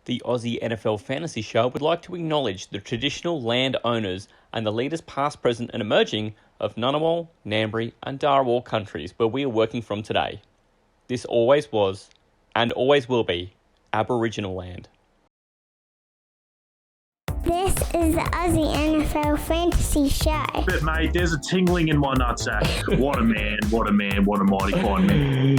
The Aussie NFL Fantasy Show would like to acknowledge the traditional land owners and the leaders past, present and emerging of Ngunnawal, Ngambri and Darawal countries where we are working from today. This always was, and always will be, Aboriginal land. This is the Aussie NFL Fantasy Show. But mate, there's a tingling in my nutsack. What a man, what a man, what a mighty fine man.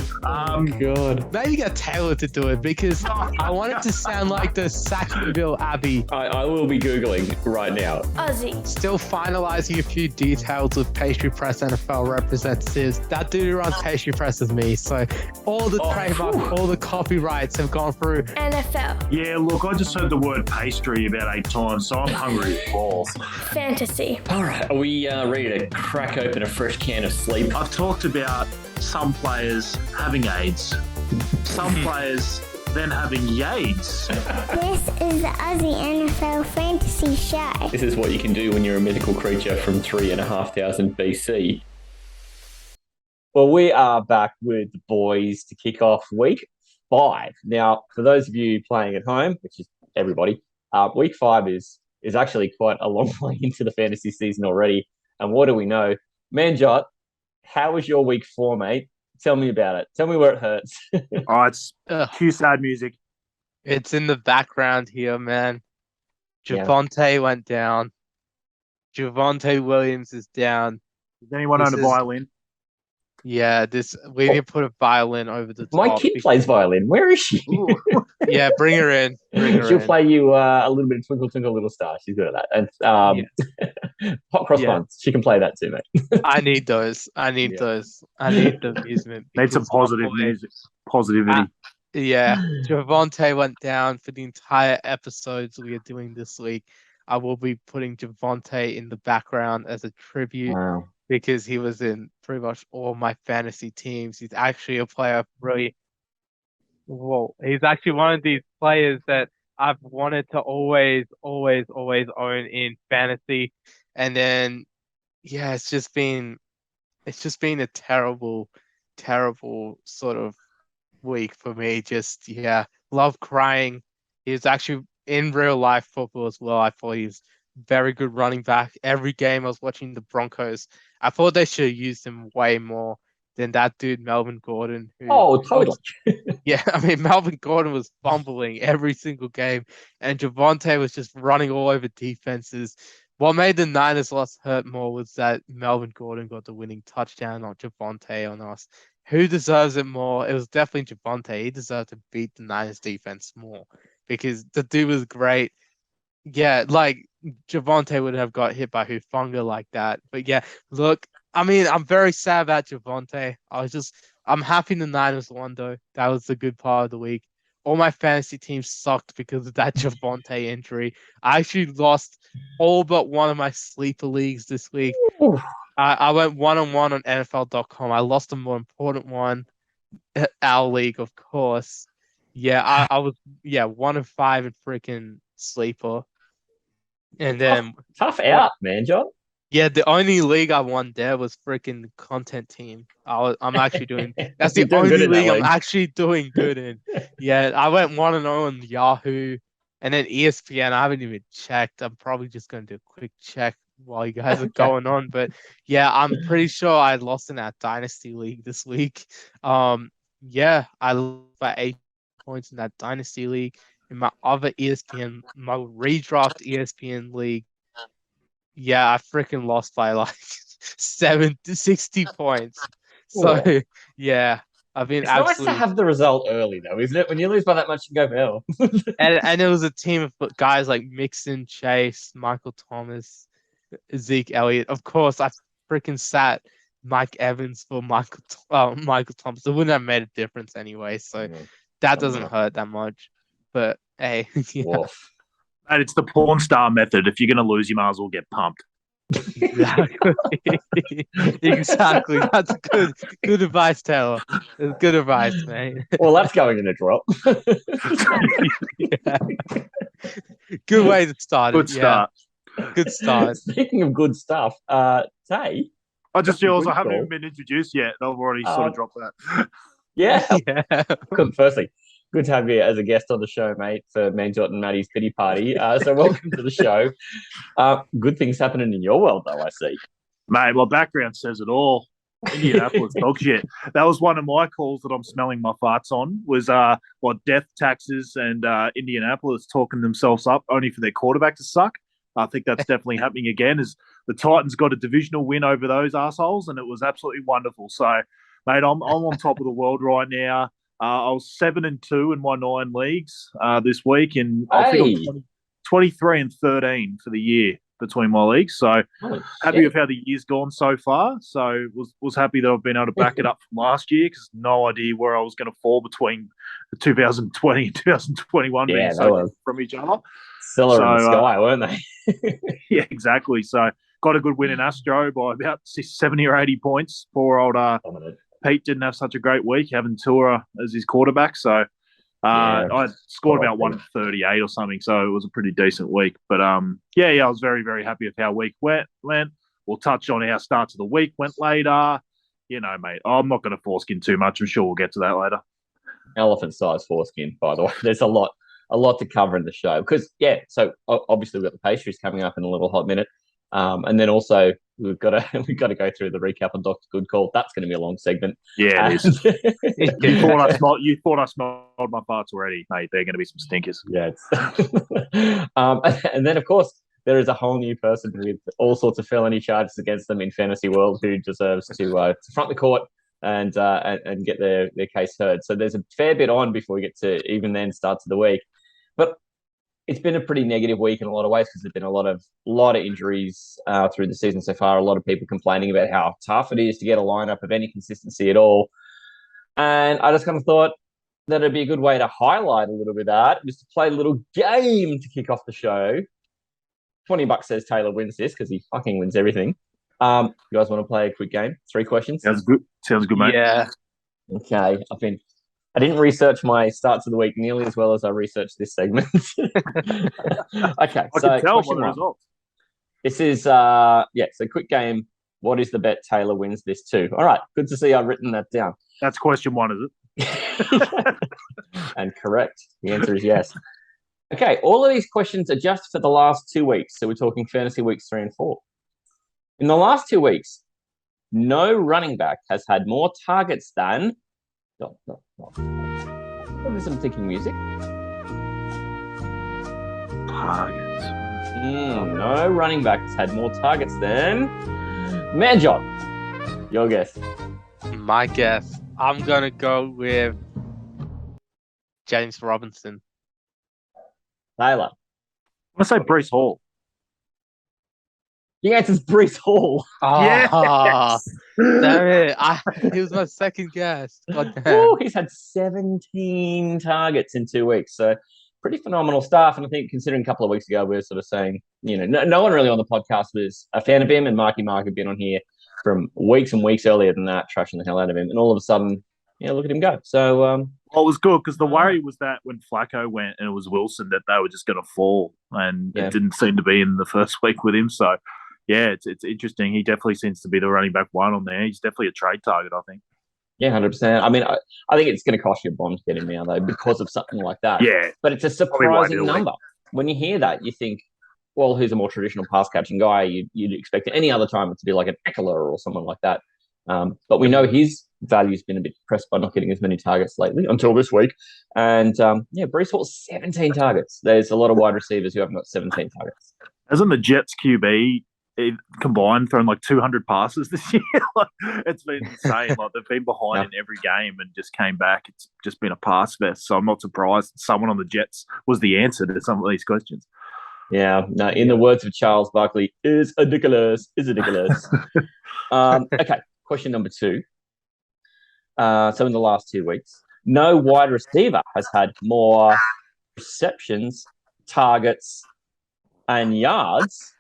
God. Maybe get Taylor to do it because I want it to sound like the Sackville Abbey. I will be Googling right now. Aussie. Still finalising a few details with Pastry Press NFL representatives. That dude who runs Pastry Press is me. So all the trademark, all the copyrights have gone through. NFL. Yeah, look, I just heard the word pastry about 8 times, so I'm hungry as balls. Fantasy. All right, are we ready to crack open a fresh can of sleep? I've talked about some players having AIDS, some players then having Yades. This is the Aussie NFL Fantasy Show. This is what you can do when you're a mythical creature from 3,500 BC. Well, we are back with the boys to kick off week 5. Now, for those of you playing at home, which is everybody, week 5 is actually quite a long way into the fantasy season already. And what do we know? Manjot, how was your week 4, mate? Tell me about it. Tell me where it hurts. Oh, it's cue sad music. It's in the background here, man. Javonte went down. Javonte Williams is down. Does anyone own a violin? Yeah, we need to put a violin over the top. My kid plays violin. Where is she? Yeah, bring her in. She'll play you a little bit of Twinkle Twinkle Little Star. She's good at that. And Hot Cross Buns. She can play that too, mate. I need those. I need those. I need the amusement. Need some positive music. Positivity. Yeah. Javonte went down for the entire episodes we are doing this week. I will be putting Javonte in the background as a tribute. Wow. Because he was in pretty much all my fantasy teams. He's actually a player he's actually one of these players that I've wanted to always own in fantasy. And then, yeah, it's just been a terrible sort of week for me. Just, love crying. He was actually in real life football as well. I thought he's very good running back. Every game I was watching the Broncos, I thought they should have used him way more than that dude, Melvin Gordon. Totally. Melvin Gordon was fumbling every single game, and Javonte was just running all over defenses. What made the Niners loss hurt more was that Melvin Gordon got the winning touchdown, not Javonte on us. Who deserves it more? It was definitely Javonte. He deserved to beat the Niners defense more because the dude was great. Yeah, like Javonte would have got hit by Hufanga like that. But yeah, look, I'm very sad about Javonte. I'm happy the Niners won though. That was the good part of the week. All my fantasy teams sucked because of that Javonte injury. I actually lost all but one of my sleeper leagues this week. I went 1-on-1 on NFL.com. I lost the more important one, our league, of course. Yeah, I was 1 of 5 in freaking sleeper. And then tough out, man, John. Yeah, the only league I won there was freaking content team. I'm actually doing. That's the only league I'm actually doing good in. Yeah, I went 1-0 on Yahoo, and then ESPN. I haven't even checked. I'm probably just going to do a quick check while you guys are going on. But yeah, I'm pretty sure I lost in that Dynasty League this week. Yeah, I lost by 8 points in that Dynasty League. In my other ESPN, my redraft ESPN league, yeah, I freaking lost by like 60 points. So, yeah, I've been absolutely... It's nice to have the result early, though, isn't it? When you lose by that much, you go hell. and it was a team of guys like Mixon, Chase, Michael Thomas, Zeke Elliott. Of course, I freaking sat Mike Evans for Michael Thomas. It wouldn't have made a difference anyway, so that doesn't hurt that much. But hey, yeah. And it's the porn star method. If you're going to lose, you might as well get pumped. Exactly. That's good advice, Taylor. Good advice, man. Well, that's going in a drop. Yeah. Good way to start. Good start. Good start. Speaking of good stuff, Tay. I just realised I haven't even been introduced yet. I've already sort of dropped that. Yeah. Firstly, Good to have you as a guest on the show, mate, for Manjot and Matty's pity party. So welcome to the show. Good things happening in your world, though, I see. Mate, my background says it all. Indianapolis dog shit. That was one of my calls that I'm smelling my farts on was death taxes and Indianapolis talking themselves up only for their quarterback to suck. I think that's definitely happening again as the Titans got a divisional win over those assholes, and it was absolutely wonderful. So, mate, I'm on top of the world right now. I was 7-2 in my 9 leagues this week, and I think I'm 23-13 for the year between my leagues. So happy with how the year's gone so far. So was happy that I've been able to back it up from last year because no idea where I was going to fall between 2020 and 2021 being so different from each other. Stellar in the sky, weren't they? Yeah, exactly. So got a good win in Astro by about 70 or 80 points. Poor old Pete didn't have such a great week having Tua as his quarterback. So I scored about 138 or something, so it was a pretty decent week. But I was very, very happy with how week went. We'll touch on how starts of the week went later. You know, mate, I'm not going to foreskin too much. I'm sure we'll get to that later. Elephant-sized foreskin, by the way. There's a lot to cover in the show because so obviously we've got the pastries coming up in a little hot minute, and then also we've got to go through the recap on Dr. Good Call. That's going to be a long segment. Yeah, it is. You thought I smelled my farts already, mate. They're going to be some stinkers. Yeah. And then of course there is a whole new person with all sorts of felony charges against them in fantasy world who deserves to front the court and get their case heard. So there's a fair bit on before we get to even then starts of the week. But it's been a pretty negative week in a lot of ways because there's been a lot of injuries through the season so far. A lot of people complaining about how tough it is to get a lineup of any consistency at all. And I just kind of thought that it'd be a good way to highlight a little bit of that, just to play a little game to kick off the show. $20 says Taylor wins this because he fucking wins everything. You guys want to play a quick game? 3 questions? Sounds good, mate. Yeah. Okay. I didn't research my starts of the week nearly as well as I researched this segment. Okay, I can tell by the results. This is so quick game. What is the bet Taylor wins this too? All right, good to see I've written that down. That's question 1, is it? And correct. The answer is yes. Okay, all of these questions are just for the last 2 weeks. So we're talking fantasy weeks 3 and 4. In the last 2 weeks, no running back has had more targets than... What is some thinking music? Targets. No running back has had more targets than... Manjot. Your guess. My guess. I'm going to go with James Robinson. Taylor. I'm going to say Breece Hall. The answer's Breece Hall. Yes! Damn it. He was my second guess. Ooh, he's had 17 targets in 2 weeks. So pretty phenomenal stuff. And I think considering a couple of weeks ago, we were sort of saying, no one really on the podcast was a fan of him. And Marky Mark had been on here from weeks and weeks earlier than that, trashing the hell out of him. And all of a sudden, look at him go. So it was good because the worry was that when Flacco went and it was Wilson, that they were just going to fall. And it didn't seem to be in the first week with him. So, yeah, it's interesting. He definitely seems to be the running back 1 on there. He's definitely a trade target, I think. Yeah, 100%. I mean, I think it's going to cost you a bomb to get him now, though, because of something like that. Yeah. But it's a surprising number. When you hear that, you think, well, who's a more traditional pass-catching guy? You'd expect any other time it to be like an Eckler or someone like that. But we know his value's been a bit depressed by not getting as many targets lately until this week. And, Breece Hall, 17 targets. There's a lot of wide receivers who haven't got 17 targets. Hasn't the Jets QB combined thrown like 200 passes this year? It's been insane. They've been behind in every game and just came back. It's just been a pass fest. So I'm not surprised someone on the Jets was the answer to some of these questions. Yeah. No, in the words of Charles Barkley, is ridiculous. Okay. Question number 2. So in the last 2 weeks, no wide receiver has had more receptions, targets, and yards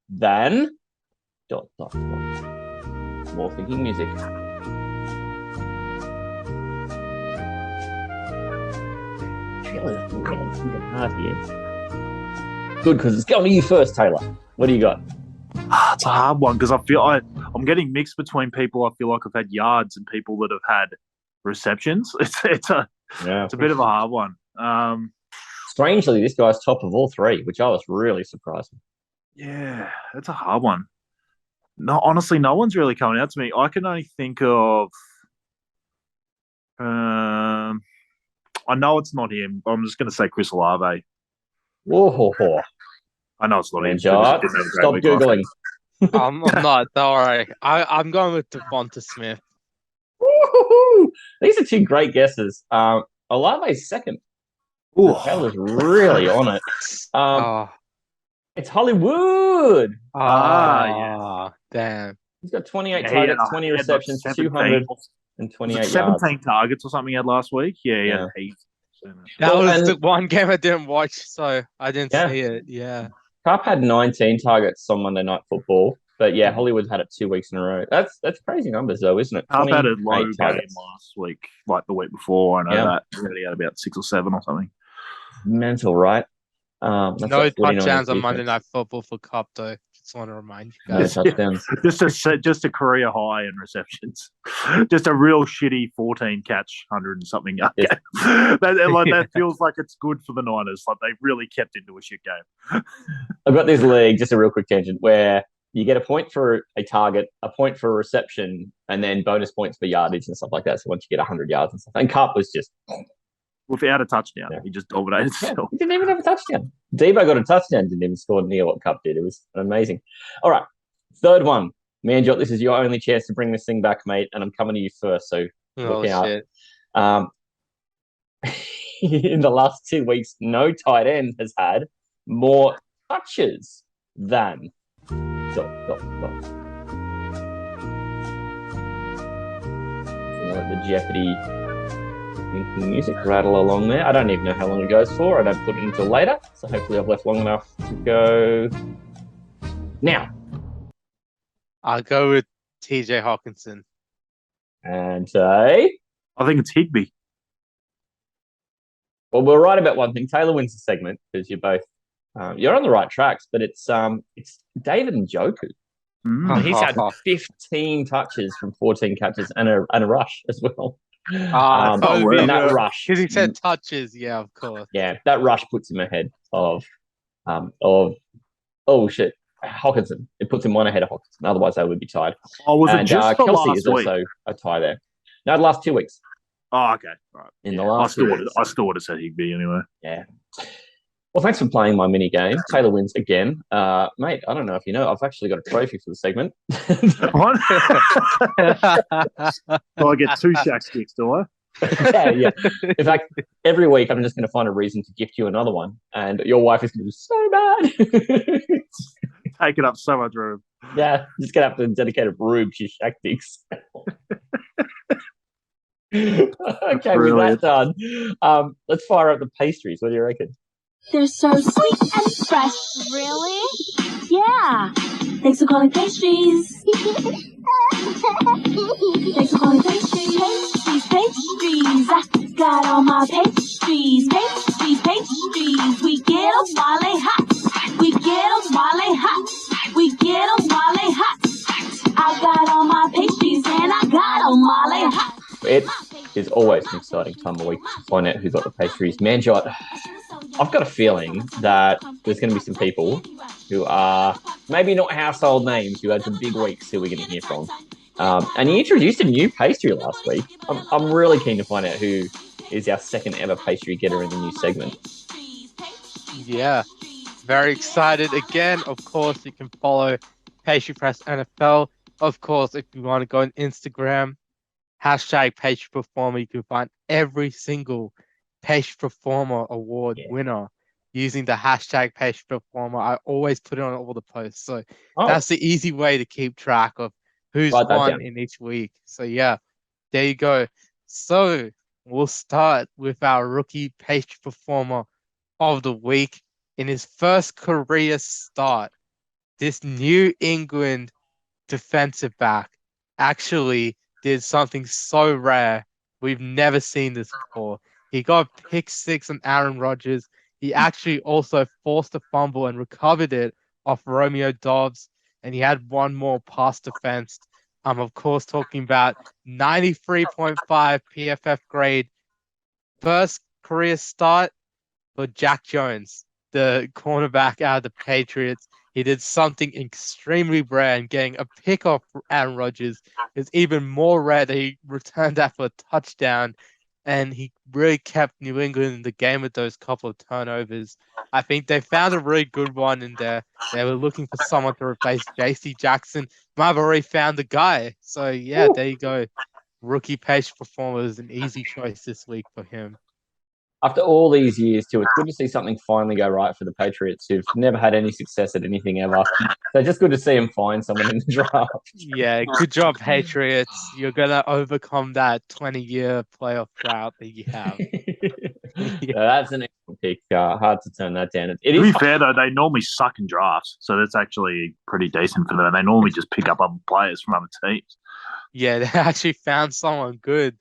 than... More thinking music. Really hard here. Good, because it's going to you first, Taylor. What do you got? It's a hard one because I'm getting mixed between people I feel like have had yards and people that have had receptions. It's Yeah. It's a bit of a hard one. Strangely, this guy's top of all three, which I was really surprised. Yeah, it's a hard one. No, honestly, no one's really coming out to me. I can only think of. I know it's not him, but I'm just going to say Chris Olave. Whoa, I know it's not him. Manjot, stop Googling. I'm not. Don't worry. I'm going with Devonta Smith. Woo-hoo-hoo. These are two great guesses. Olave's second. Taylor's really on it. It's Hollywood. Yeah. Damn. He's got 28 targets, 20 receptions, 228 17 yards. targets or something he had last week. Yeah, he had heaps. That was the one game I didn't watch, so I didn't see it. Yeah. Cup had 19 targets on Monday Night Football, but yeah, Hollywood had it 2 weeks in a row. That's crazy numbers though, isn't it? Cup had a low game targets last week, like the week before. I know that he already had about 6 or 7 or something. Mental, right? No touchdowns on Monday Night Football for Cup though. Just want to remind you guys. No touchdowns. just a career high in receptions. Just a real shitty 14 catch, 100 and something yard game. That feels like it's good for the Niners. Like they really kept into a shit game. I've got this league, just a real quick tangent, where you get a point for a target, a point for a reception, and then bonus points for yardage and stuff like that. So once you get 100 yards and stuff. And Cup was just without a touchdown. He just dominated. He didn't even have a touchdown. Debo got a touchdown, didn't even score near what Cup did. It was amazing. All right, third one. Manjot, this is your only chance to bring this thing back, mate, and I'm coming to you first, so look out. Shit. In the last 2 weeks, no tight end has had more touches than... Let the Jeopardy music rattle along there. I don't even know how long it goes for. I don't put it until later, so hopefully I've left long enough to go now. I'll go with TJ Hawkinson. And say? I think it's Higbee. Well, we're right about one thing. Taylor wins the segment because you're both you're on the right tracks, but it's David Njoku. He's had 15 touches from 14 catches and a rush as well. And that rush, because he said touches, yeah, of course. Yeah, that rush puts him ahead of Hawkinson. It puts him one ahead of Hawkinson. Otherwise, they would be tied. Oh, was it just for Kelsey last is also week? a tie there. No, the last 2 weeks. Oh, okay. Right. In the last 2 weeks. I still would have said Higbee anyway. Yeah. Well, thanks for playing my mini game. Taylor wins again. Mate, I don't know if you know, I've actually got a trophy for the segment. What? Do I get 2 shack sticks, do I? Yeah. In fact, every week I'm just going to find a reason to gift you another one, and your wife is going to be so mad. Taking up so much room. Yeah, just going to have to dedicate a room to shack sticks. Okay, Brilliant. with that done, let's fire up the pastries. What do you reckon? They're so sweet and fresh. Really? Yeah. Thanks for calling pastries. Thanks for calling pastries. Pastries. I got all my pastries. Pastries. We get 'em while they hot. We get 'em while they hot. We get 'em while they hot. I got all my pastries and I got 'em while they hot. It is always an exciting time of week to find out who got the pastries. Manjot, I've got a feeling that there's going to be some people who are maybe not household names who had some big weeks who we're going to hear from. And you introduced a new pastry last week. I'm really keen to find out who is our second ever pastry getter in the new segment. Yeah, very excited. Again, of course, you can follow Pastry Press NFL. Of course, if you want to go on Instagram, # Pastry Performer, you can find every single Pastry Performer award winner using the # Pastry Performer. I always put it on all the posts. So that's the easy way to keep track of who's won in each week. So yeah, there you go. So we'll start with our rookie Pastry Performer of the week. In his first career start, this New England defensive back actually did something so rare. We've never seen this before. He got pick 6 on Aaron Rodgers. He actually also forced a fumble and recovered it off Romeo Dobbs. And he had one more pass defense. I'm, of course, talking about 93.5 PFF grade first career start for Jack Jones, the cornerback out of the Patriots. He did something extremely rare, and getting a pick off Aaron Rodgers is even more rare that he returned that for a touchdown. And he really kept New England in the game with those couple of turnovers. I think they found a really good one in there. They were looking for someone to replace JC Jackson. Might have already found the guy. So, yeah, there you go. Rookie Pastry Performer is an easy choice this week for him. After all these years, too, it's good to see something finally go right for the Patriots, who've never had any success at anything ever. So just good to see them find someone in the draft. Yeah, good job, Patriots. You're going to overcome that 20-year playoff drought that you have. So that's an excellent pick. Hard to turn that down. To be fair, though, they normally suck in drafts, so that's actually pretty decent for them. They normally just pick up other players from other teams. Yeah, they actually found someone good,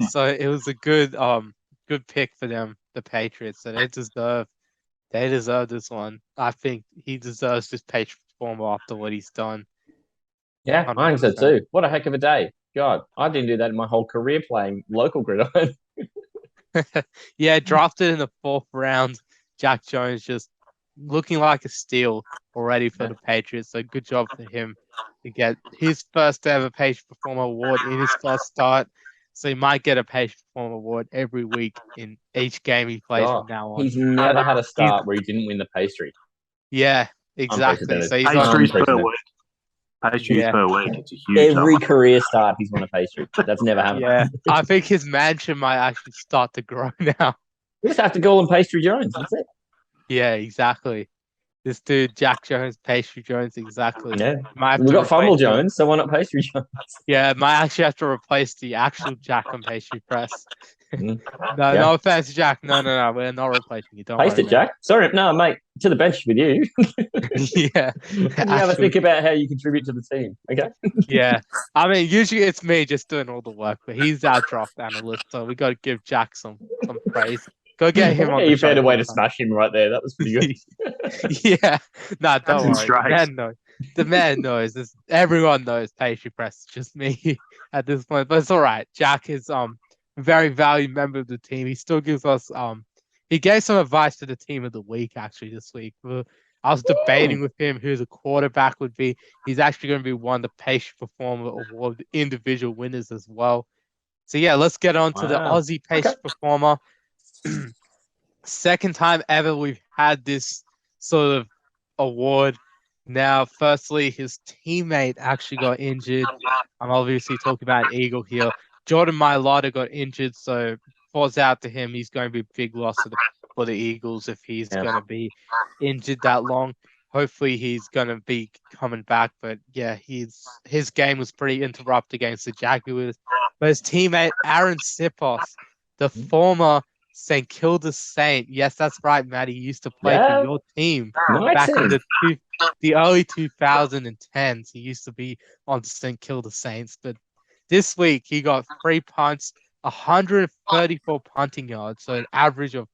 so it was a good pick for them, the Patriots. So they deserve this one. I think he deserves this Patriot Performer after what he's done. Yeah, I think so too. What a heck of a day. God, I didn't do that in my whole career playing local gridiron. Yeah, drafted in the 4th round. Jack Jones just looking like a steal already for the Patriots. So good job for him to get his first ever Patriot Performer award in his first start. So he might get a Patriot Performer award every week in each game he plays from now on. He's never had a start where he didn't win the pastry. Yeah, exactly. So he's pastries per week. Pastries per week. It's a huge Every number. career start, he's won a pastry. That's never happened. Yeah, I think his mansion might actually start to grow now. We just have to call him Pastry Jones. That's it. Yeah, exactly. This dude, Jack Jones, Pastry Jones, exactly. Yeah. We got Fumble Jones, so why not Pastry Jones? Yeah, might actually have to replace the actual Jack on Pastry Press. No offense, Jack. No, we're not replacing you. Don't Paste worry, it, Jack. Sorry, no, mate. To the bench with you. Yeah. You have a think about how you contribute to the team, okay? Yeah. I mean, usually it's me just doing all the work, but he's our draft analyst, so we got to give Jack some praise. Go get him on the You show. found a way to smash him right there. That was pretty good. Yeah. No, don't worry. Strikes. The man knows. The man knows. Everyone knows Pastry Press. It's just me at this point, but it's all right. Jack is a very valued member of the team. He still gives us he gave some advice to the team of the week actually this week. I was debating with him who the quarterback would be. He's actually going to be one of the Pastry Performer Award individual winners as well. So yeah, let's get on to the Aussie Pastry Performer. Second time ever we've had this sort of award. Now, firstly, his teammate actually got injured. I'm obviously talking about Eagle here. Jordan Mailata got injured, so falls out to him. He's going to be a big loss for the Eagles if he's going to be injured that long. Hopefully, he's going to be coming back. But yeah, his game was pretty interrupted against the Jaguars. But his teammate Aaron Sipos, the former St. Kilda Saint. Yes, that's right, Matt. He used to play for your team back in the early 2010s. He used to be on St. Kilda Saints. But this week, he got 3 punts, 134 punting yards, so an average of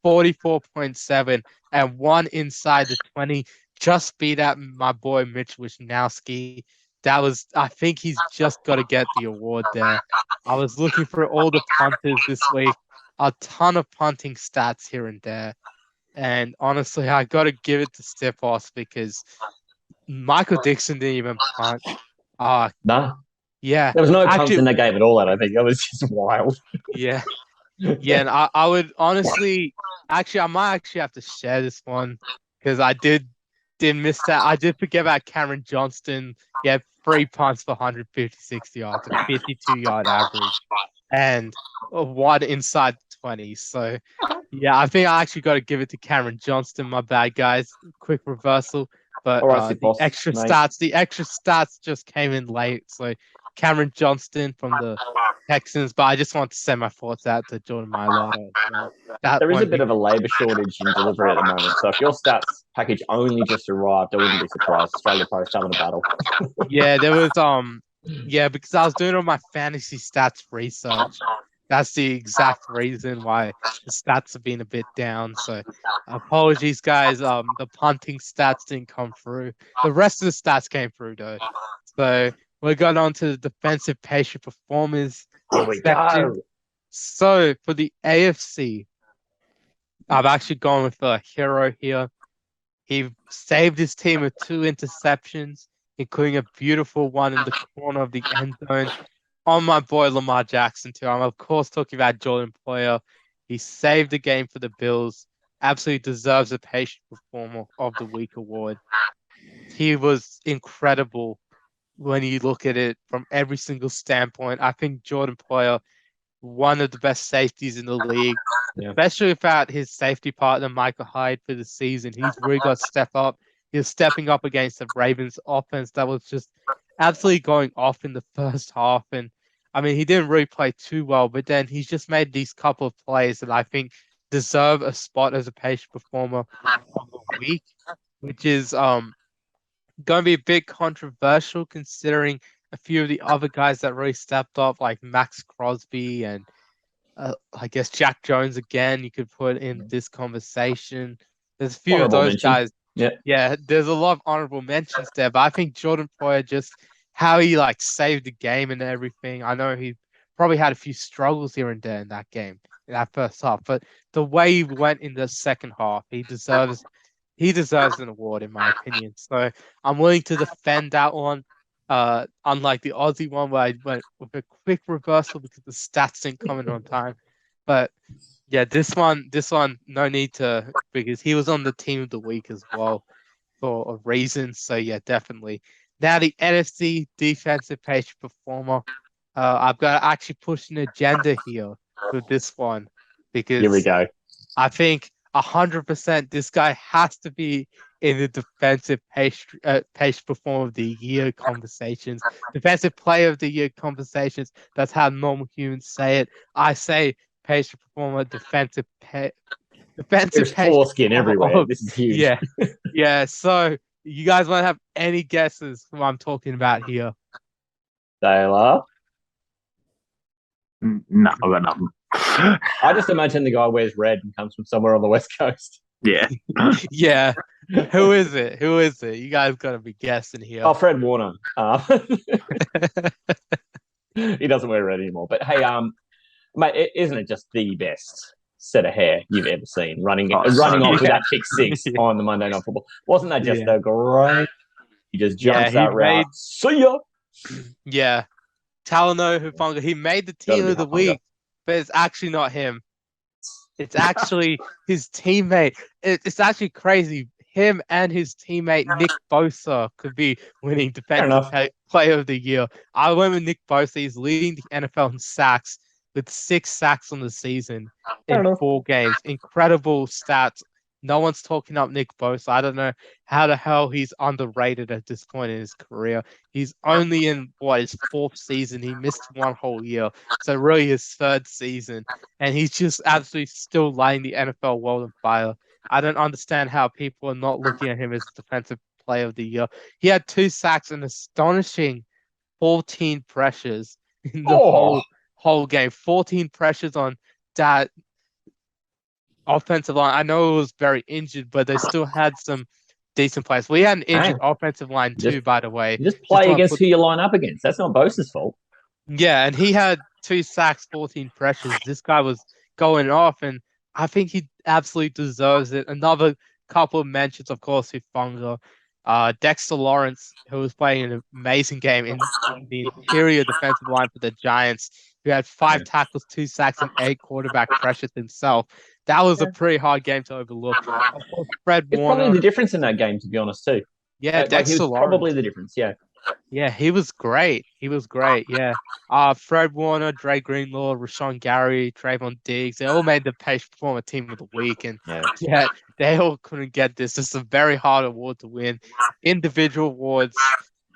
44.7, and 1 inside the 20. Just beat out my boy Mitch Wisnowski. I think he's just got to get the award there. I was looking for all the punters this week. A ton of punting stats here and there. And honestly, I got to give it to Stepos because Michael Dixon didn't even punt. Nah. Yeah. There was no punts in that game at all, I don't think. That was just wild. Yeah. Yeah, and I would honestly, I might actually have to share this one because I did miss that. I did forget about Cameron Johnston. Yeah, 3 punts for 156 yards, a 52-yard average, and 1 inside the 20. So, yeah, I think I actually got to give it to Cameron Johnston. My bad, guys. Quick reversal. But the extra stats just came in late. So Cameron Johnston from the Texans, but I just want to send my thoughts out to Jordan Mailata. There is a bit of a labour shortage in delivery at the moment. So if your stats package only just arrived, I wouldn't be surprised. Australia Post having a battle. Yeah, there was because I was doing all my fantasy stats research. That's the exact reason why the stats have been a bit down. So apologies, guys. The punting stats didn't come through. The rest of the stats came through though. So we're going on to the defensive Pastry Performers Here we go. So for the AFC, I've actually gone with a hero here. He saved his team with 2 interceptions, including a beautiful one in the corner of the end zone on my boy Lamar Jackson too. I'm of course talking about Jordan Poyer. He saved the game for the Bills. Absolutely deserves a Patient Performer of the Week award. He was incredible when you look at it from every single standpoint. I think Jordan Poyer, one of the best safeties in the league, especially without his safety partner, Michael Hyde, for the season. He's really got to step up. He was stepping up against the Ravens offense that was just absolutely going off in the first half. And I mean, he didn't really play too well, but then he's just made these couple of plays that I think deserve a spot as a Patient Performer of the Week, which is going to be a bit controversial considering a few of the other guys that really stepped up, like Max Crosby and I guess Jack Jones again. You could put in this conversation. There's a few Honorable of those mention. guys. Yeah, there's a lot of honorable mentions there, but I think Jordan Poyer, just how he like saved the game and everything. I know he probably had a few struggles here and there in that game, in that first half, but the way he went in the second half, he deserves an award in my opinion. So I'm willing to defend that one. Unlike the Aussie one where I went with a quick reversal because the stats didn't come in on time. But yeah, this one, no need to, because he was on the team of the week as well for a reason. So yeah, definitely. Now the NFC defensive Patient Performer. I've got to actually push an agenda here with this one because Here we go. I think 100% this guy has to be in the defensive Patient Performer of the Year conversations, defensive player of the year conversations. That's how normal humans say it. I say Patient Performer, defensive There's Patient foreskin everywhere. Performer. This is huge. Yeah, yeah. So you guys want to have any guesses who I'm talking about here? Taylor. No, I've got nothing. I just imagine the guy wears red and comes from somewhere on the West Coast. Yeah. Yeah. Who is it? Who is it? You guys got to be guessing here. Oh, Fred Warner. He doesn't wear red anymore. But hey, mate, isn't it just the best set of hair you've ever seen running off with that pick six on the Monday Night Football? Wasn't that just a great? He just jumps that route. See ya. Yeah. Talano Hufanga, he made the team of the week, but it's actually not him. It's actually his teammate. It's actually crazy. Him and his teammate Nick Bosa could be winning defensive player of the year. I went with Nick Bosa. He's leading the NFL in sacks with 6 sacks on the season in 4 games. Incredible stats. No one's talking up Nick Bosa. I don't know how the hell he's underrated at this point in his career. He's only in his 4th season. He missed 1 whole year. So really his 3rd season. And he's just absolutely still lighting the NFL world on fire. I don't understand how people are not looking at him as defensive player of the year. He had 2 sacks and astonishing 14 pressures in the whole game. 14 pressures on that offensive line. I know it was very injured, but they still had some decent players. We had an injured offensive line too, by the way. Just play against who you line up against. That's not Bosa's fault. Yeah, and he had 2 sacks, 14 pressures. This guy was going off, and I think he absolutely deserves it. Another couple of mentions, of course, Hufanga. Dexter Lawrence, who was playing an amazing game in the interior defensive line for the Giants, who had 5 tackles, 2 sacks, and 8 quarterback pressures himself. That was a pretty hard game to overlook. Of course, Fred Warner. Probably the difference in that game, to be honest, too. Yeah, Dexter he was Lawrence. Probably the difference, yeah. Yeah, he was great. Yeah. Fred Warner, Dre Greenlaw, Rashawn Gary, Trayvon Diggs, they all made the Patient Performer team of the week. And yeah, they all couldn't get this. It's a very hard award to win. Individual awards,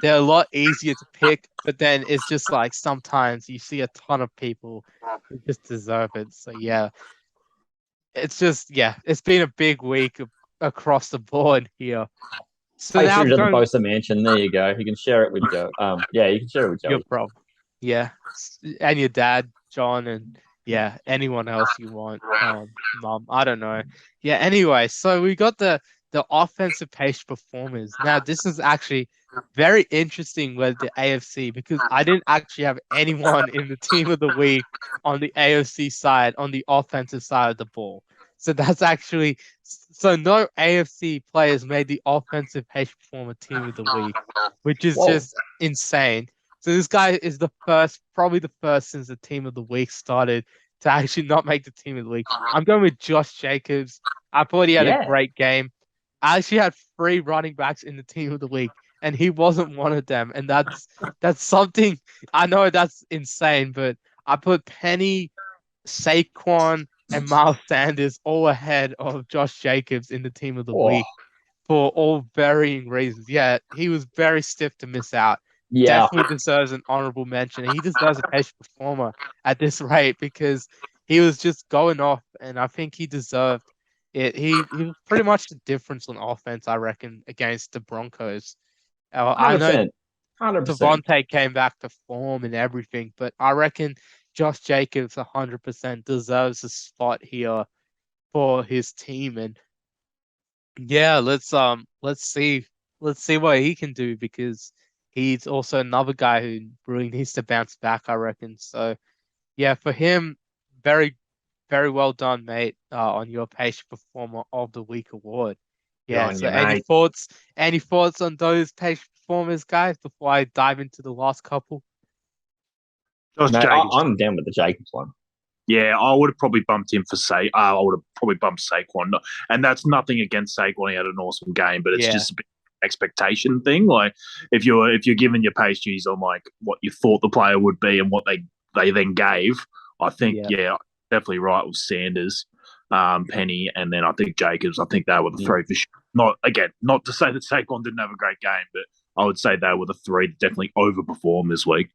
they're a lot easier to pick, but then it's just like sometimes you see a ton of people who just deserve it. So yeah, it's been a big week across the board here. So now the Bosa Mansion. There you go. You can share it with Joe. You can share it with Joe. Your problem. Yeah, and your dad, John, and anyone else you want. Mom, I don't know. Yeah. Anyway, so we got the the offensive pastry performers. Now, this is actually very interesting with the AFC because I didn't actually have anyone in the team of the week on the AFC side, on the offensive side of the ball. So that's actually no AFC players made the offensive pastry performer team of the week, which is just insane. So this guy is probably the first since the team of the week started to actually not make the team of the week. I'm going with Josh Jacobs. I thought he had a great game. I actually had 3 running backs in the team of the week, and he wasn't one of them. And that's something. I know that's insane, but I put Penny, Saquon, and Miles Sanders all ahead of Josh Jacobs in the team of the week for all varying reasons. Yeah, he was very stiff to miss out. Yeah. Definitely deserves an honorable mention. He deserves a pastry performer at this rate because he was just going off, and I think he deserved it. He was pretty much the difference on offense, I reckon, against the Broncos. I know 100%. Devonta came back to form and everything, but I reckon Josh Jacobs 100% deserves a spot here for his team. And yeah, let's see what he can do because he's also another guy who really needs to bounce back, I reckon. So yeah, for him, very, very well done, mate, on your Pastry Performer of the Week award. Yeah, so any thoughts on those Pastry Performers, guys, before I dive into the last couple? Josh No, Jacobs. I'm down with the Jacobs one. Yeah, I would have probably bumped him for I would have probably bumped Saquon, and that's nothing against Saquon. He had an awesome game, but it's just a bit expectation thing. Like if you're giving your pastries on like what you thought the player would be and what they then gave, I think definitely right with Sanders, Penny, and then I think Jacobs. I think they were the 3 for sure. Not to say that Saquon didn't have a great game, but I would say they were the 3 that definitely overperformed this week.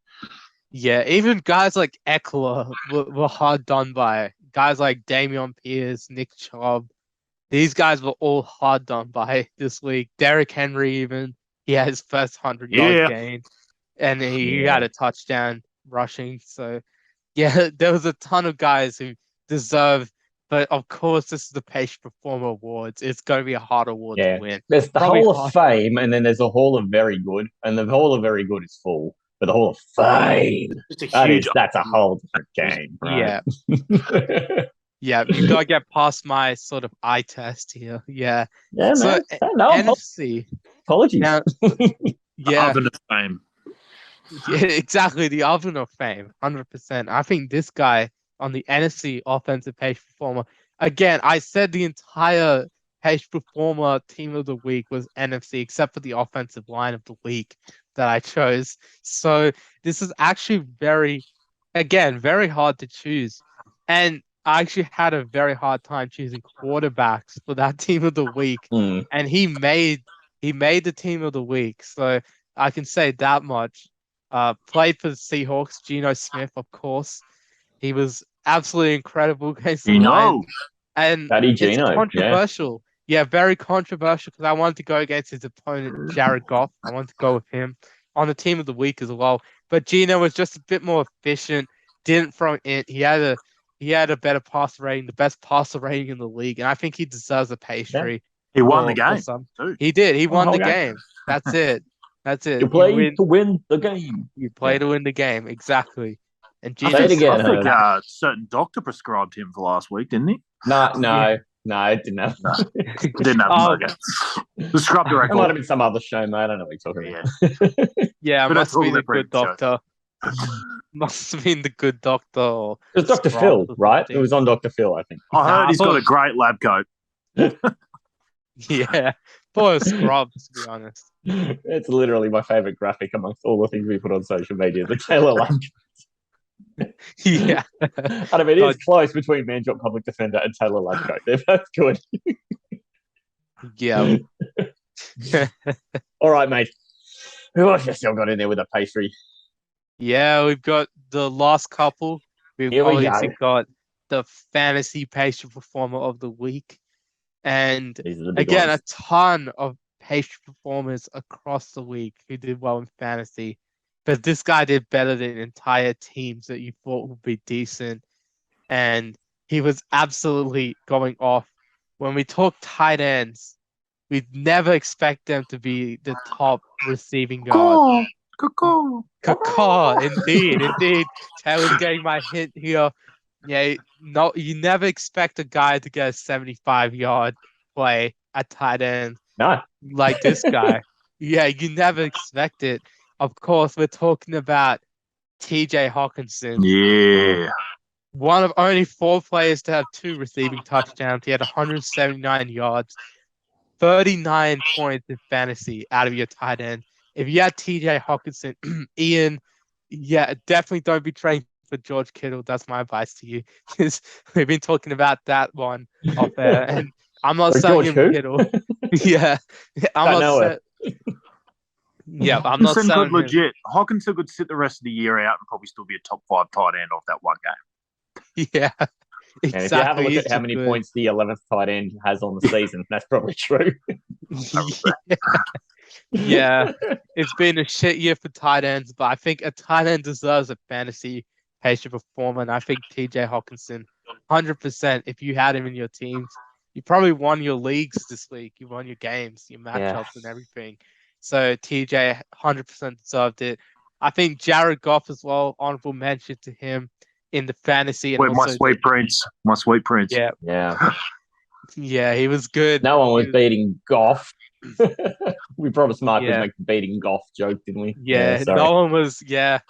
Yeah, even guys like Eckler were hard done by. Guys like Dameon Pierce, Nick Chubb, these guys were all hard done by this week. Derrick Henry even, he had his first 100-yard game, and he had a touchdown rushing. So, yeah, there was a ton of guys who deserve. But of course, this is the Pastry Performer Awards. It's going to be a hard award to win. There's the Hall of Fame, and then there's a Hall of Very Good, and the Hall of Very Good is full. But the Hall of Fame, that's a whole different game, right? Yeah. Yeah, you gotta get past my sort of eye test here. Yeah. Yeah, so, man. No, NFC. Apologies. Now, yeah. Oven of Fame. Yeah, exactly. The Oven of Fame, 100%. I think this guy on the NFC offensive pastry performer. Again, I said the entire pastry performer team of the week was NFC, except for the offensive line of the week that I chose. So this is actually very hard to choose. And I actually had a very hard time choosing quarterbacks for that team of the week. And he made the team of the week. So I can say that much. Played for the Seahawks, Geno Smith, of course. He was absolutely incredible against the Lions. And it's controversial. Yeah, very controversial because I wanted to go against his opponent, Jared Goff. I wanted to go with him on the team of the week as well. But Geno was just a bit more efficient, didn't throw it. He had a better passer rating, the best passer rating in the league. And I think he deserves a pastry. Yeah. He won the game. He did. He won the game. That's it. You play to win the game. You play to win the game. Exactly. And I think a certain doctor prescribed him for last week, didn't he? No, it didn't have. Didn't have the scrub director. It might have been some other show, mate. I don't know what you're talking about. Yeah, it must have been the good doctor. Must have been the good doctor. It was Dr. Phil, right? It was on Dr. Phil, I think. I heard he's got a great lab coat. Yeah, for a scrub, to be honest. It's literally my favorite graphic amongst all the things we put on social media. The Taylor lab coat. Yeah. I mean, it is close between Manjot Public Defender and Taylor lab coat. They're both good. Yeah. All right, mate. Who else you still got in there with a pastry? Yeah, we've got the last couple. We've obviously got the fantasy pastry performer of the week. And again, a ton of pastry performers across the week who did well in fantasy. But this guy did better than entire teams that you thought would be decent. And he was absolutely going off. When we talk tight ends, we'd never expect them to be the top receiving guard. Caw, indeed. Taylor's getting my hint here. Yeah, no, you never expect a guy to get a 75-yard play at tight end No. like this guy. Yeah, you never expect it. Of course, we're talking about TJ Hawkinson. Yeah. One of only 4 players to have 2 receiving touchdowns. He had 179 yards, 39 points in fantasy out of your tight end. If you had TJ Hawkinson, Ian, yeah, definitely don't be trading for George Kittle. That's my advice to you. Because we've been talking about that one off there. And I'm not For selling George him who? Kittle. Yeah. I'm Don't not know it. Yeah, I'm not Hawkinson selling could him. legit. Hawkinson could sit the rest of the year out and probably still be a top 5 tight end off that one game. Yeah. And if you have a Exactly. look He's at how just many good. points the 11th tight end has on the season, that's probably true. Yeah, it's been a shit year for tight ends, but I think a tight end deserves a fantasy patient performer, and I think TJ Hawkinson, 100%. If you had him in your teams, you probably won your leagues this week. You won your games, your matchups, and everything. So TJ 100% deserved it. I think Jared Goff as well. Honorable mention to him in the fantasy and Wait, my also sweet prince. My sweet prince. yeah, Yeah. yeah, he was good. No one was He was- beating Goff. We promised Mark would Yeah. make the beating Goff joke, didn't we? Yeah, sorry. no one was. Yeah,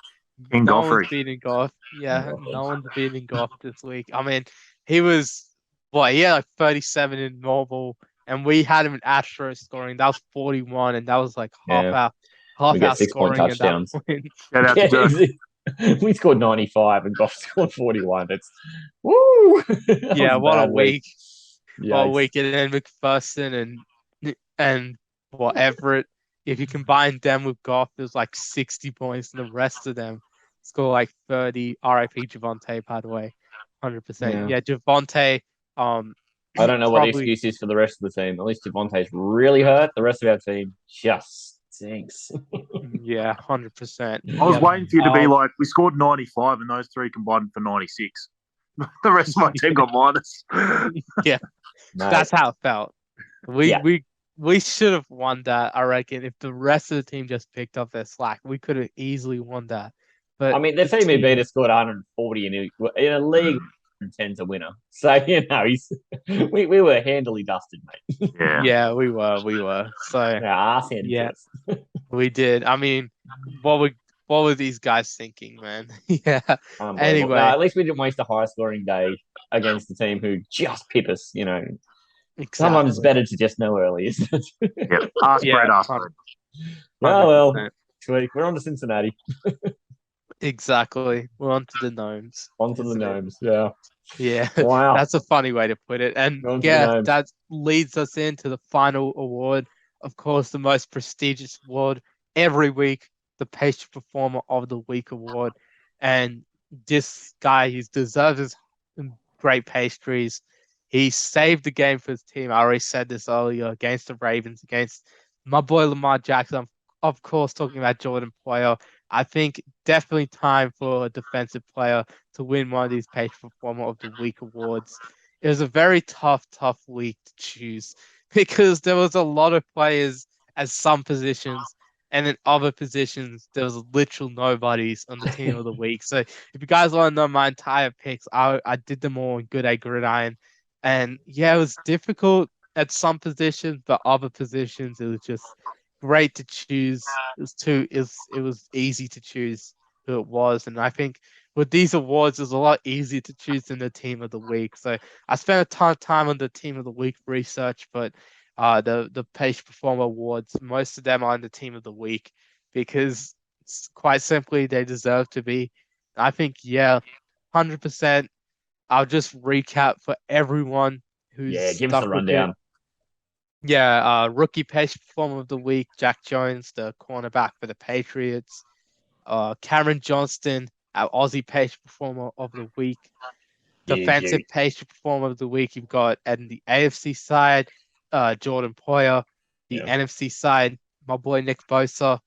King no one's Godfrey. beating Goff. Yeah, Goff. no one's beating Goff this week. I mean, he was what? He had like 37 in normal, and we had him in Astro scoring. That was 41, and that was like Yeah. half We get our 6-point scoring at that touchdowns. point. Shout out to Joe. We scored 95 and Goff scored 41. It's woo. That Yeah, was a what a bad week! What a Yikes. week! And then McPherson and what Everett. If you combine them with Goff, there's like 60 points, and the rest of them score like 30. RIP Javonte, by the way, 100%. Yeah, Javonte. I don't know what the probably- excuse is for the rest of the team. At least Devontae's really hurt. The rest of our team just stinks. Yeah, 100%. I was waiting for you to be Um, like, we scored 95 and those 3 combined for 96. The rest of my team got minus. No. That's how it felt. Yeah. We should have won that. I reckon if the rest of the team just picked up their slack, we could have easily won that. But I mean, the team who beat us scored 140 in a league. 10's a winner. So, we were handily dusted, mate. Yeah, we were. So Our ass handed Yeah. to us. we did. I mean, what were these guys thinking, man? Yeah. Unbelievable. Anyway. No, at least we didn't waste a high scoring day against the team who just pip us, Sometimes it's Exactly. better to just know early, isn't it? Yeah. Ask Yeah, Brett, ask 100%. Brett. Oh, well. 100%. Sweet. We're on to Cincinnati. Exactly. We're on to the gnomes. On to the isn't it? gnomes. Yeah. Yeah. Wow. That's a funny way to put it. And On to the yeah, gnomes. that leads us into the final award. Of course, the most prestigious award every week, the Pastry Performer of the Week award. And this guy, he deserves his great pastries. He saved the game for his team. I already said this earlier against the Ravens, against my boy Lamar Jackson. Of course, talking about Jordan Poyer. I think definitely time for a defensive player to win one of these Pastry Performer of the Week awards. It was a very tough week to choose because there was a lot of players at some positions, and in other positions there was literal nobodies on the team of the week. So if you guys want to know my entire picks, I did them all in Good A Gridiron, and yeah, it was difficult at some positions, but other positions it was just great to choose. It was easy to choose who it was, and I think with these awards, it's a lot easier to choose than the team of the week. So I spent a ton of time on the team of the week research, but the Pastry Performer awards, most of them are on the team of the week because quite simply they deserve to be. I think 100%. I'll just recap for everyone who's Give us stuck a with it. rundown. Yeah, rookie Pastry Performer of the week, Jack Jones, the cornerback for the Patriots. Cameron Johnston, our Aussie Pastry Performer of the week. Defensive Pastry Performer of the week, you've got in the AFC side, Jordan Poyer. The NFC side, my boy Nick Bosa.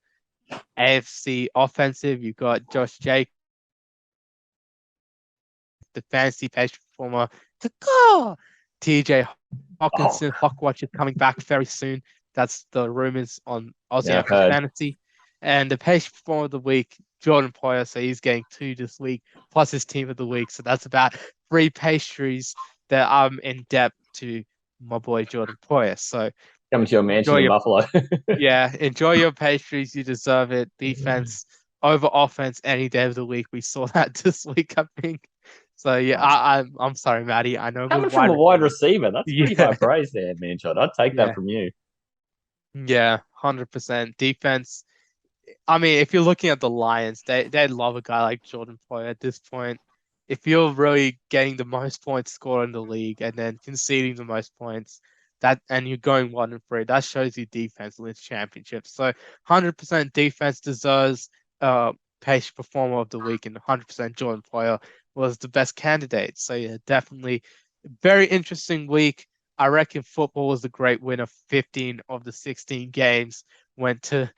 AFC offensive, you've got Josh Jake. The fantasy Pastry Performer, Caw, TJ Oh, Hawkinson, Hawkwatch is coming back very soon. That's the rumors on Aussie yeah, I've NFL heard. Fantasy. And the Pastry Performer of the Week, Jordan Poyer, so he's getting 2 this week, plus his Team of the Week. So that's about 3 pastries that I'm in debt to my boy Jordan Poyer. So Coming to your mansion enjoy in your Buffalo. yeah, enjoy your pastries. You deserve it. Defense over offense any day of the week. We saw that this week, I think. So yeah, I'm sorry, Maddie. I know we're Coming from wide a wide receiver. receiver, that's pretty Yeah, high praise there, Manjot. I'd take that yeah, from you. yeah, 100% defense. I mean, if you're looking at the Lions, they love a guy like Jordan Poyer at this point. If you're really getting the most points scored in the league and then conceding the most points, that and you're going 1-3, that shows you defense wins championships. So 100% defense deserves Pastry Performer of the Week, and 100% Jordan Poyer was the best candidate. So yeah, definitely very interesting week. I reckon football was the great winner. 15 of the 16 games went to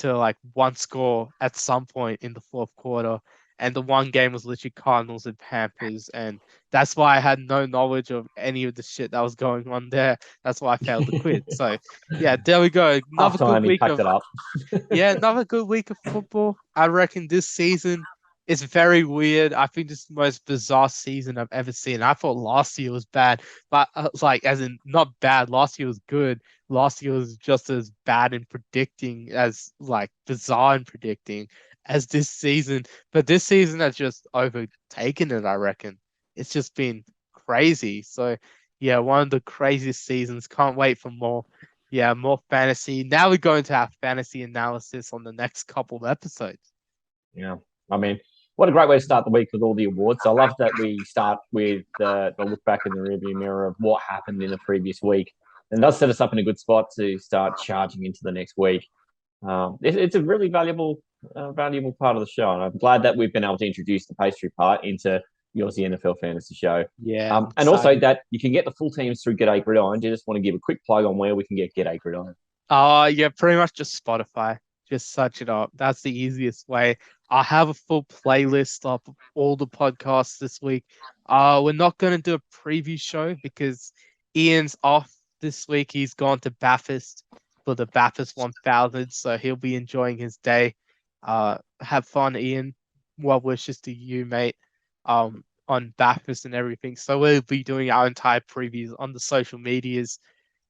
like one score at some point in the fourth quarter. And the one game was literally Cardinals and Panthers. And that's why I had no knowledge of any of the shit that was going on there. That's why I failed the quiz. So yeah, there we go. Half time, he packed it up. Another good week of football. I reckon this season is very weird. I think this is the most bizarre season I've ever seen. I thought last year was bad, but like as in not bad. Last year was good. Last year was just as bad in predicting as like bizarre in predicting as this season. But this season has just overtaken it, I reckon. It's just been crazy. So yeah, one of the craziest seasons. Can't wait for more. Yeah, more fantasy. Now we're going to have fantasy analysis on the next couple of episodes. Yeah. I mean, what a great way to start the week with all the awards. I love that we start with the look back in the rearview mirror of what happened in the previous week. And it does set us up in a good spot to start charging into the next week. It's a really valuable part of the show. And I'm glad that we've been able to introduce the pastry part into the Aussie NFL Fantasy Show. Yeah, And also exciting. that you can get the full teams through G'day Gridiron. Do you just want to give a quick plug on where we can get G'day Gridiron? Yeah, pretty much just Spotify. Just search it up. That's the easiest way. I have a full playlist of all the podcasts this week. We're not going to do a preview show because Ian's off this week. He's gone to Bathurst for the Bathurst 1000, so he'll be enjoying his day. Have fun, Ian. Well wishes to you, mate. On Bathurst and everything. So we'll be doing our entire previews on the social medias.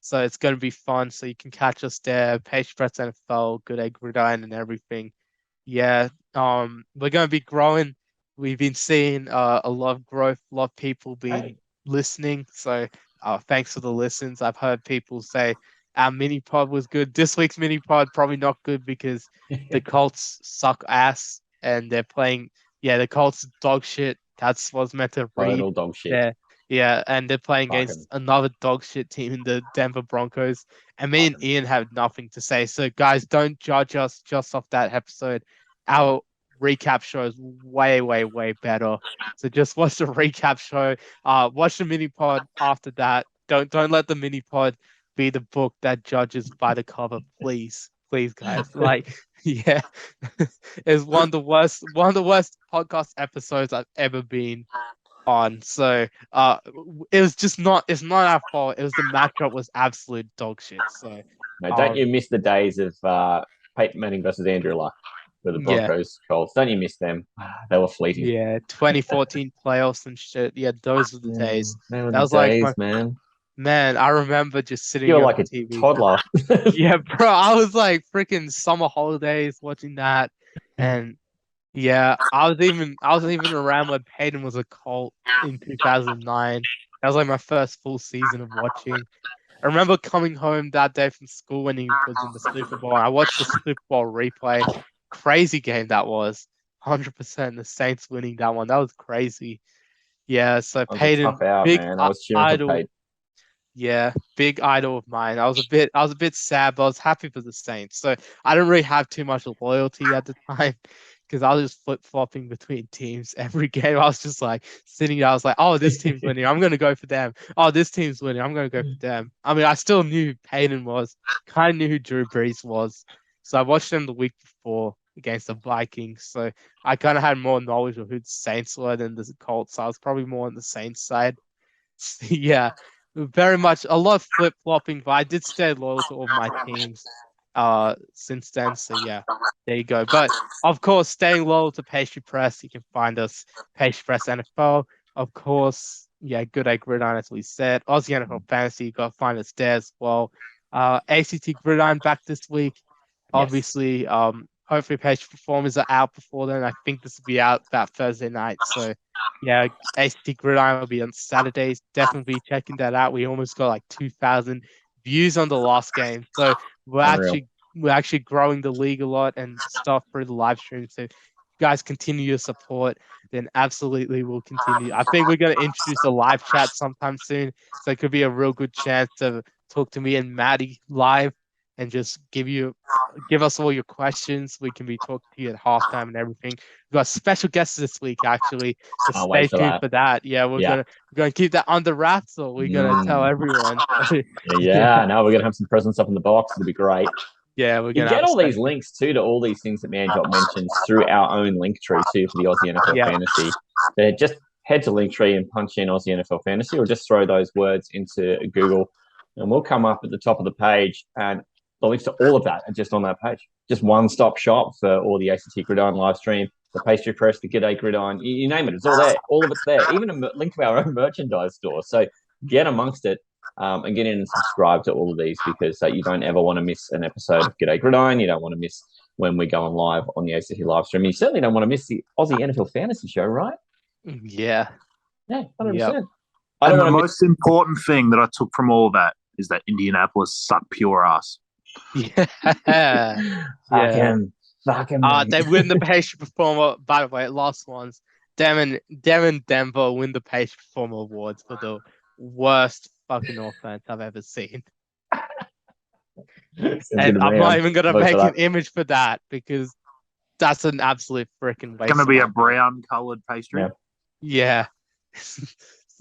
So it's going to be fun. So you can catch us there, Page Press NFL, Good Egg Gridiron, and everything. Yeah, we're going to be growing. We've been seeing a lot of growth, a lot of people been listening. So thanks for the listens. I've heard people say our mini pod was good. This week's mini pod probably not good because the Colts suck ass and they're playing. Yeah, the Colts dog shit. That's what's meant to read. Total dog shit. Yeah, yeah, and they're playing Fucking. against another dog shit team in the Denver Broncos. And me and Ian have nothing to say. So guys, don't judge us just off that episode. Our recap show is way, way, way better. So just watch the recap show. Watch the mini pod after that. Don't let the mini pod be the book that judges by the cover, please. Please, guys. Like, yeah. It's one of the worst podcast episodes I've ever been on. So it was just not it's not our fault. It was the matchup was absolute dog shit. So Mate, don't you miss the days of Peyton Manning versus Andrew Luck for the yeah. Broncos Colts? Don't you miss them? They were fleeting. Yeah, 2014 playoffs and shit. Yeah, those were the days. They were That the was like days, man. man, I remember just sitting You were here like on a TV. toddler. Yeah, bro, I was like freaking summer holidays watching that. And yeah, I was even around when Peyton was a Colt in 2009. That was like my first full season of watching. I remember coming home that day from school when he was in the Super Bowl. And I watched the Super Bowl replay. Crazy game that was. 100% the Saints winning that one. That was crazy. Yeah, so I was a Peyton, tough out, big man. I was cheering for idol. Peyton. Yeah, big idol of mine. I was a bit sad, but I was happy for the Saints. So I didn't really have too much loyalty at the time because I was just flip-flopping between teams every game. I was just like sitting there. I was like, oh, this team's winning. I'm gonna go for them. Oh, this team's winning. I'm gonna go for them. I mean, I still knew who Peyton was, kind of knew who Drew Brees was. So I watched them the week before against the Vikings. So I kind of had more knowledge of who the Saints were than the Colts. So I was probably more on the Saints side. Yeah, very much a lot of flip flopping, but I did stay loyal to all my teams since then. So yeah, there you go. But of course, staying loyal to Pastry Press, you can find us Pastry Press NFL. Of course, yeah, Good Egg Gridiron, as we said. Aussie NFL Fantasy, you got to find us there as well. ACT Gridiron back this week. Obviously, hopefully Pastry Performers are out before then. I think this will be out that Thursday night. So yeah, ACT Gridiron will be on Saturdays. Definitely be checking that out. We almost got like 2,000 views on the last game. So we're actually growing the league a lot and stuff through the live stream. So if you guys continue your support, then absolutely we'll continue. I think we're going to introduce a live chat sometime soon. So it could be a real good chance to talk to me and Matty live and just give us all your questions. We can be talking to you at halftime and everything. We've got special guests this week, actually. So stay tuned for that. Yeah, we're gonna keep that under wraps, or we're gonna tell everyone. No, we're gonna have some presents up in the box. It'll be great. Yeah, we're gonna get all these links too to all these things that Manjot mentions through our own link tree too for the Aussie NFL Fantasy. Just head to Linktree and punch in Aussie NFL Fantasy, or just throw those words into Google, and we'll come up at the top of the page. And the links to all of that are just on that page. Just one-stop shop for all the ACT Gridiron live stream, the Pastry Press, the G'day Gridiron, you name it. It's all there. All of it's there. Even a link to our own merchandise store. So get amongst it and get in and subscribe to all of these, because you don't ever want to miss an episode of G'day Gridiron. You don't want to miss when we're going live on the ACT live stream. You certainly don't want to miss the Aussie NFL Fantasy Show, right? Yeah. Yeah, 100%. Yep. And the most important thing that I took from all that is that Indianapolis suck pure ass. Yeah. Fucking they win the Pastry Performer. By the way, last ones. Denver win the Pastry Performer Awards for the worst fucking offense I've ever seen. And I'm not even gonna make an image for that, because that's an absolute freaking waste. It's gonna be a brown colored pastry. Yeah.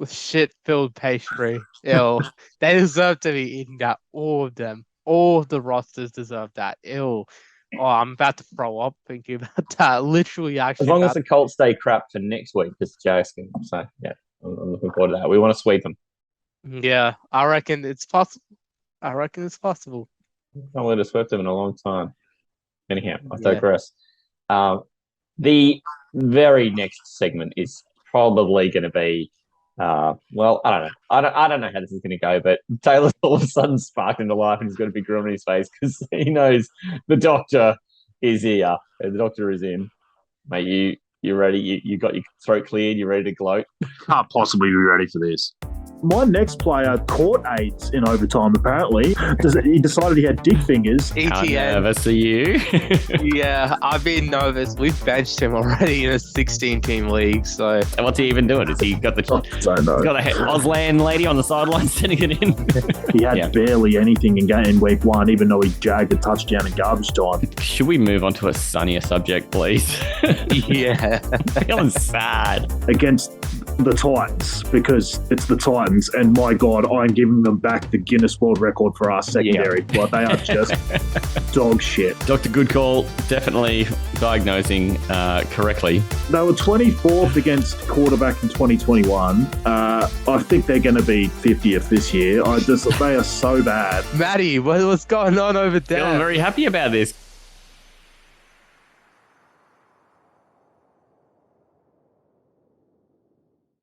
Shit-filled pastry. Ew. They deserve to be eating that. All of them. All of the rosters deserve that. Ew. Oh, I'm about to throw up thinking about that. Literally, actually. As long as the Colts stay crap for next week, just Jackson. So, yeah, I'm looking forward to that. We want to sweep them. Yeah, I reckon it's possible. I can't believe I've swept them in a long time. Anyhow, I digress. The very next segment is probably going to be, well, I don't know. I don't know how this is going to go, but Taylor's all of a sudden sparked into life and he's got a big grin on his face because he knows the doctor is here. The doctor is in. Mate, you ready? You got your throat cleared? You ready to gloat? Can't possibly be ready for this. My next player caught AIDS in overtime, apparently. He decided he had dick fingers. How nervous are you? Yeah, I've been nervous. We've benched him already in a 16-team league. So, and what's he even doing? Has he got the Auslan lady on the sideline sending it in? He had barely anything in week one, even though he jagged a touchdown in garbage time. Should we move on to a sunnier subject, please? Yeah. Feeling sad. Against the Titans, because it's the Titans, and my God, I'm giving them back the Guinness World Record for our secondary. Like, they are just dog shit. Dr. Goodcall definitely diagnosing correctly. They were 24th against quarterback in 2021. I think they're going to be 50th this year. They are so bad. Matty, what's going on over there? I'm very happy about this.